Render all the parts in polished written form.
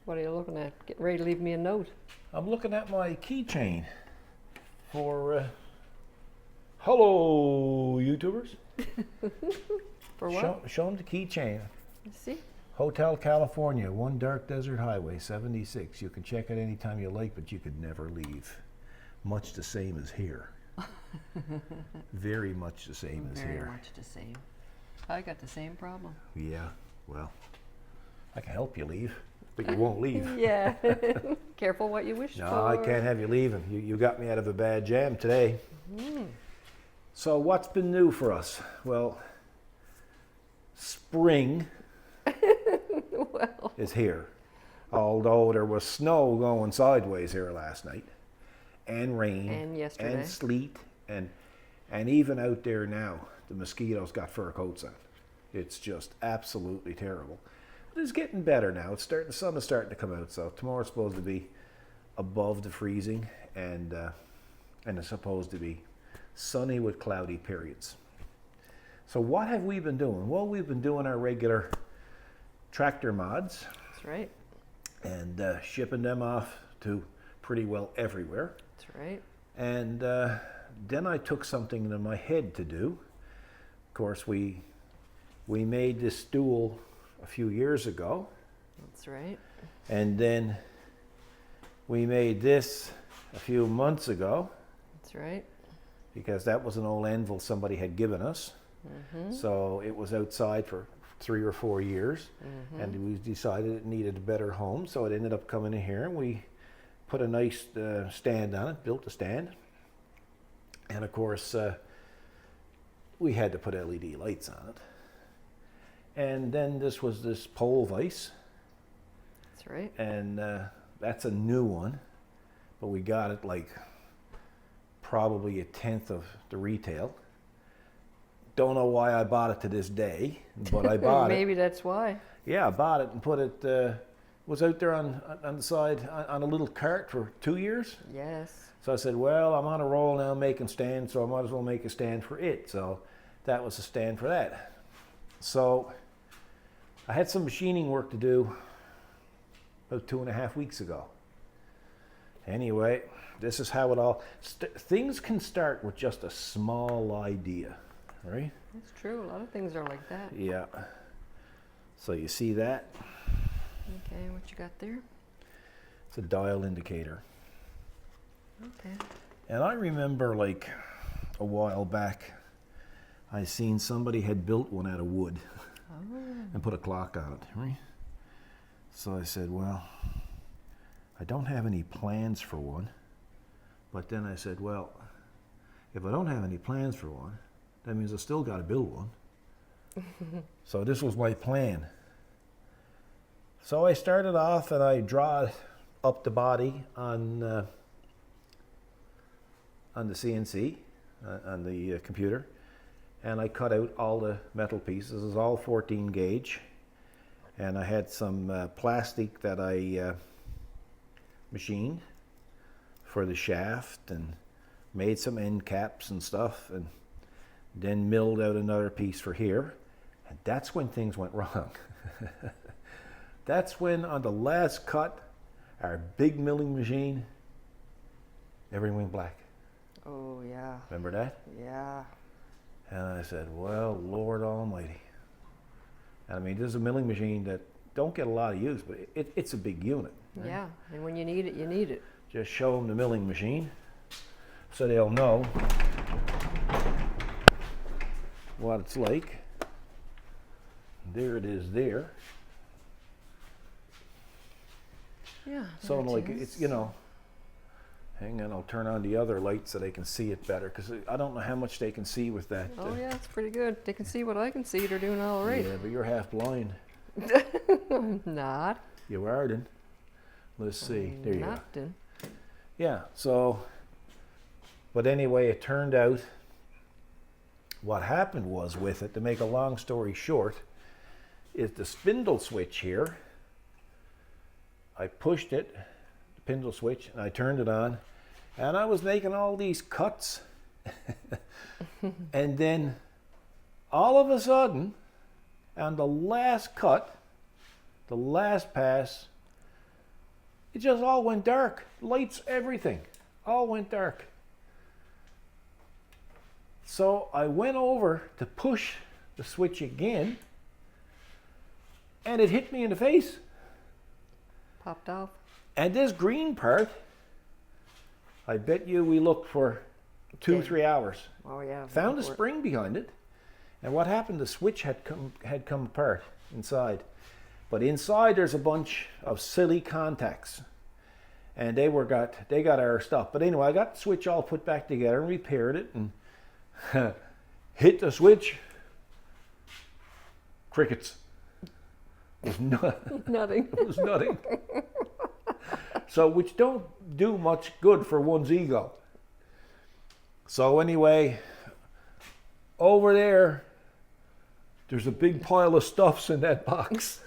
What are you looking at? Getting ready to leave me a note. I'm looking at my keychain for hello YouTubers. For what? Show them the keychain. Let's see. Hotel California, One Dark Desert Highway 76. You can check it anytime you like, but you could never leave. Much the same as here. Very much the same as here. Very much the same. I got the same problem. Yeah, well, I can help you leave, but you won't leave. Yeah. Careful what you wish No, for. I can't have you leaving. You got me out of a bad jam today. So what's been new for us? Well, spring Well, is here. Although there was snow going sideways here last night, and rain, And yesterday. and sleet, and even out there now, the mosquitoes got fur coats on. It's just absolutely terrible. But it's getting better now. The sun is starting to come out, so tomorrow's supposed to be above the freezing, and it's supposed to be sunny with cloudy periods. So what have we been doing? Well, we've been doing our regular tractor mods that's right. and shipping them off to pretty well everywhere. That's right. And then I took something in my head to do. Of course, we made this stool a few years ago, That's right. and then we made this a few months ago That's right. because that was an old anvil somebody had given us. So it was outside for 3 or 4 years, and we decided it needed a better home, so it ended up coming in here, and we put a nice stand on it, built a stand, and of course we had to put LED lights on it. And then this was this pole vise, That's right. and that's a new one, but we got it like probably a tenth of the retail. Don't know why I bought it to this day, but I bought it. Maybe that's why. Yeah, I bought it and put it, was out there on the side on a little cart for 2 years. Yes. So I said, well, I'm on a roll now making stands, so I might as well make a stand for it. So that was a stand for that. So I had some machining work to do about 2.5 weeks ago. Anyway, this is how it all, things can start with just a small idea, right? That's true. A lot of things are like that. Yeah. So you see that? Okay, what you got there? It's a dial indicator. Okay. And I remember like a while back, I seen somebody had built one out of wood and put a clock on it, right? So I said, well, I don't have any plans for one. But then I said, well, if I don't have any plans for one, that means I still got to build one. So this was my plan. So I started off and I draw up the body on the CNC, on the computer, and I cut out all the metal pieces. It was all 14 gauge, and I had some plastic that I machined for the shaft and made some end caps and stuff, and then milled out another piece for here. And that's when things went wrong. That's when on the last cut, our big milling machine, everything went black. Oh, yeah. Remember that? Yeah. And I said, well, Lord Almighty. And I mean, this is a milling machine that don't get a lot of use, but it's a big unit. Right? Yeah. And when you need it, you need it. Just show them the milling machine so they'll know what it's like. There it is there. Yeah. So there it like, is. it's, you know, hang on, I'll turn on the other light so they can see it better, because I don't know how much they can see with that. Oh, yeah, it's pretty good. They can see what I can see. They're doing all right. Yeah, but you're half blind. Not. You are then. Let's see. There you go. Not done. Yeah, so, but anyway, it turned out what happened was with it, to make a long story short, is the spindle switch here. I pushed it, the spindle switch, and I turned it on, and I was making all these cuts. And then all of a sudden, on the last cut, the last pass, It just all went dark. Lights, everything, all went dark. So I went over to push the switch again, and it hit me in the face. Popped off. And this green part, I bet you we looked for 2-3 hours. Oh yeah. Found a for it. spring behind it, and what happened? The switch had come apart inside, but inside there's a bunch of silly contacts, and they got our stuff. But anyway, I got the switch all put back together and repaired it, and hit the switch. Crickets. It was Nothing. It was nothing. So, which don't do much good for one's ego. So anyway, over there's a big pile of stuffs in that box.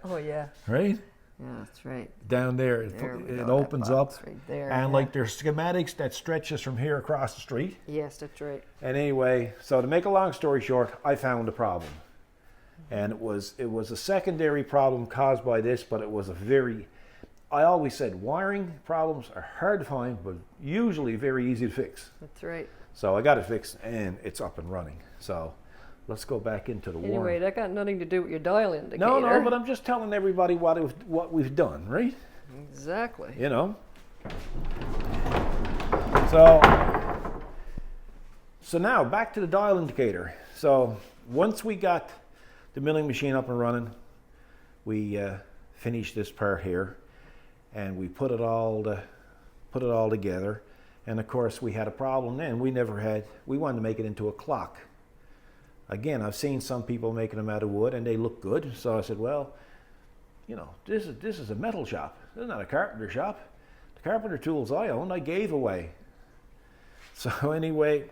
Oh yeah. Right? Yeah, that's right. Down there, There we it go, that opens box up. right there, And yeah. like there's schematics that stretches from here across the street. Yes, that's right. And anyway, so to make a long story short, I found a problem. And it was a secondary problem caused by this, but it was I always said wiring problems are hard to find, but usually very easy to fix. That's right. So I got it fixed and it's up and running. So let's go back into the Anyway, warm. that got nothing to do with your dial indicator. No, but I'm just telling everybody what we've done, right? Exactly. You know. So now back to the dial indicator. So once we got the milling machine up and running, we finished this part here, and we put it all together. And of course, we had a problem then. We wanted to make it into a clock. Again, I've seen some people making them out of wood, and they look good. So I said, well, you know, this is a metal shop. This is not a carpenter shop. The carpenter tools I owned, I gave away. So anyway,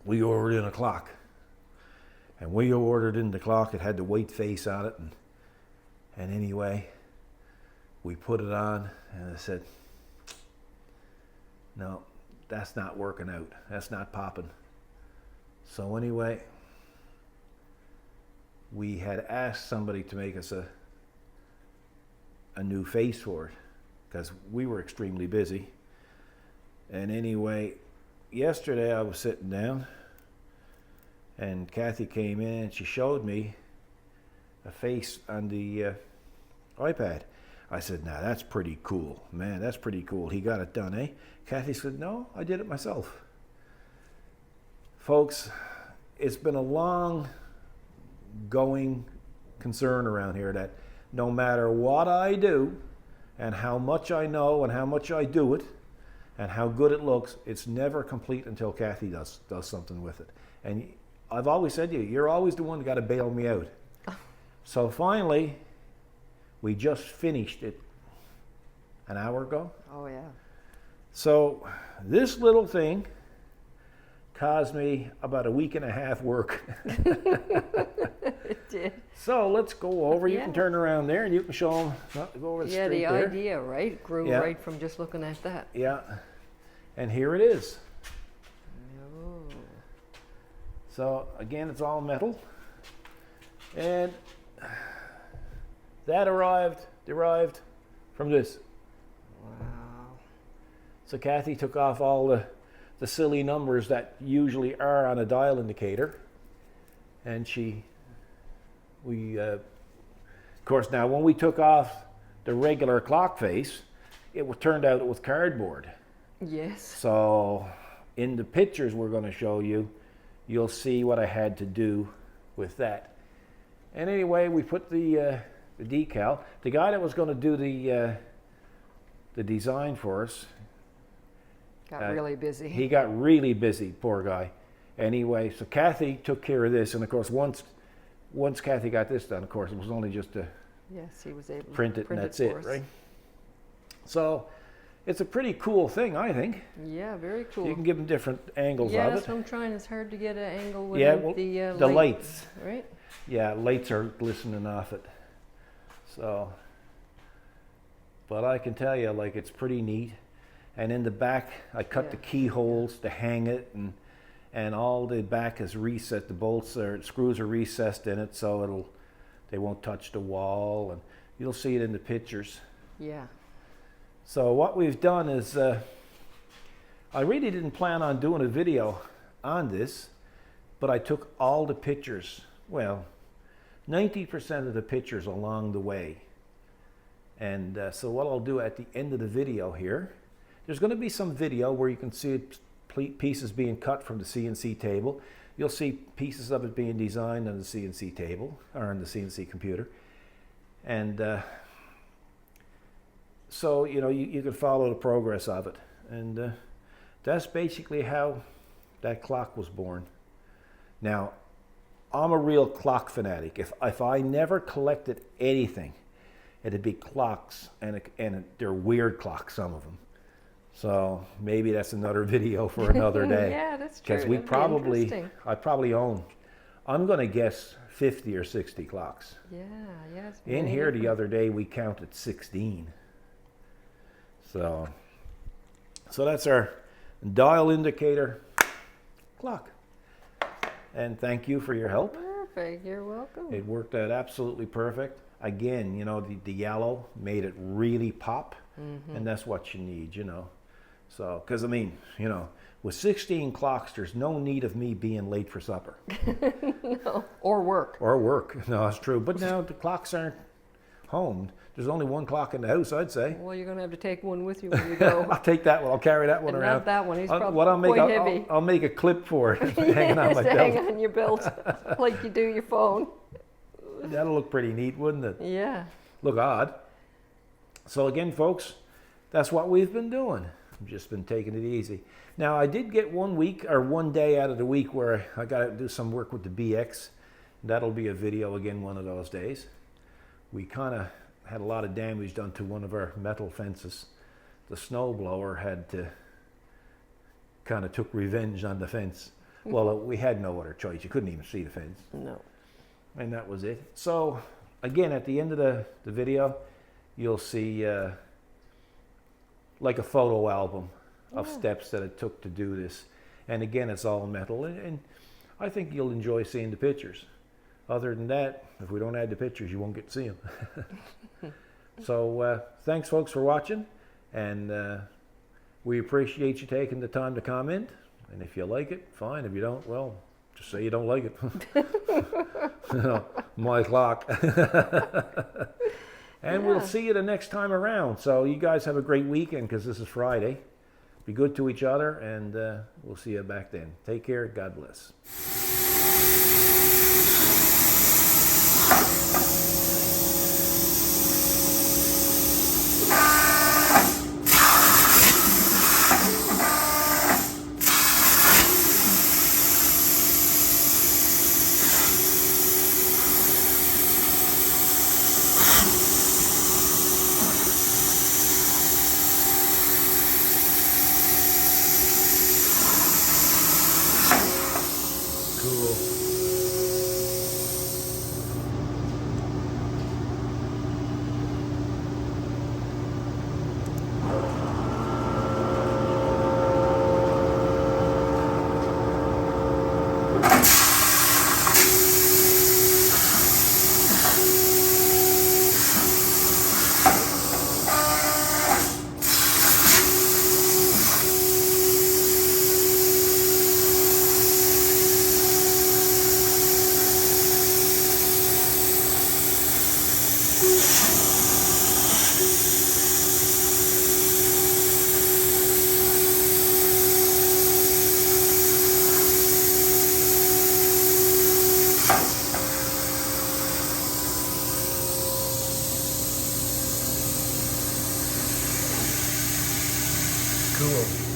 we ordered in a clock. And we ordered in the clock. It had the white face on it. And anyway, we put it on, and I said, no, that's not working out. That's not popping. So anyway, we had asked somebody to make us a new face for it because we were extremely busy. And anyway, yesterday I was sitting down and Kathy came in and she showed me a face on the iPad. I said, now that's pretty cool. Man, that's pretty cool. He got it done, eh? Kathy said, no, I did it myself. Folks, it's been a long going concern around here that no matter what I do and how much I know and how much I do it and how good it looks, it's never complete until Kathy does something with it. And I've always said to you, you're always the one that got to bail me out. So finally, we just finished it an hour ago. Oh yeah. So this little thing caused me about a week and a half work. It did. So let's go over. You Yeah. can turn around there and you can show them. Go over the Yeah, street the there. idea, right, grew Yeah. right from just looking at that. Yeah. And here it is. Oh. So again, it's all metal. And that derived from this. Wow. So Kathy took off all the silly numbers that usually are on a dial indicator. And of course, now when we took off the regular clock face, turned out it was cardboard. Yes. So in the pictures we're going to show you, you'll see what I had to do with that. And anyway, we put the decal. The guy that was going to do the design for us, Got really busy. he got really busy, poor guy. Anyway, so Kathy took care of this, and of course, once Kathy got this done, of course, it was only just to Yes, he was able to print it, and that's for it, us. right? So it's a pretty cool thing, I think. Yeah, very cool. You can give them different angles Yeah, of that's it. what I'm trying. It's hard to get an angle Yeah, without well, the the lights. Right? Yeah, lights are glistening off it. So, but I can tell you, like, it's pretty neat. And in the back, I cut the keyholes to hang it, and all the back is reset. The bolts screws are recessed in it, so they won't touch the wall. And you'll see it in the pictures. Yeah. So what we've done is, I really didn't plan on doing a video on this, but I took all the pictures, well, 90% of the pictures along the way. And so what I'll do at the end of the video here, there's going to be some video where you can see pieces being cut from the CNC table. You'll see pieces of it being designed on the CNC table, or on the CNC computer. And so, you know, you can follow the progress of it. And that's basically how that clock was born. Now, I'm a real clock fanatic. If I never collected anything, it'd be clocks, and they're weird clocks, some of them. So maybe that's another video for another day. Yeah, that's true. Because Interesting. I probably own, I'm going to guess 50 or 60 clocks. Yeah, yeah. It's In many here the different- other day we counted 16. So that's our dial indicator clock. And thank you for your help. Perfect. You're welcome. It worked out absolutely perfect. Again, you know, the yellow made it really pop, and that's what you need, you know. So, because I mean, you know, with 16 clocks, there's no need of me being late for supper. No. Or work. Or work. No, that's true. But now the clocks aren't home. There's only one clock in the house, I'd say. Well, you're going to have to take one with you when you go. I'll take that one. I'll carry that one And around. not that one. He's probably What I'll make, quite heavy. I'll make a clip for it, hanging on my Just hang belt. on your belt like you do your phone. That'll look pretty neat, wouldn't it? Yeah. Look odd. So again, folks, that's what we've been doing. I've just been taking it easy. Now, I did get one day out of the week where I got to do some work with the BX. That'll be a video again one of those days. We kind of had a lot of damage done to one of our metal fences. The snowblower had to kind of took revenge on the fence. Well, we had no other choice. You couldn't even see the fence. No. And that was it. So again, at the end of the video, you'll see like a photo album of steps that it took to do this. And again, it's all metal. And I think you'll enjoy seeing the pictures. Other than that, if we don't add the pictures, you won't get to see them. So thanks, folks, for watching. And we appreciate you taking the time to comment. And if you like it, fine. If you don't, well, just say you don't like it. You know, my clock. And we'll see you the next time around. So you guys have a great weekend, because this is Friday. Be good to each other, and we'll see you back then. Take care. God bless. Cool. Cool.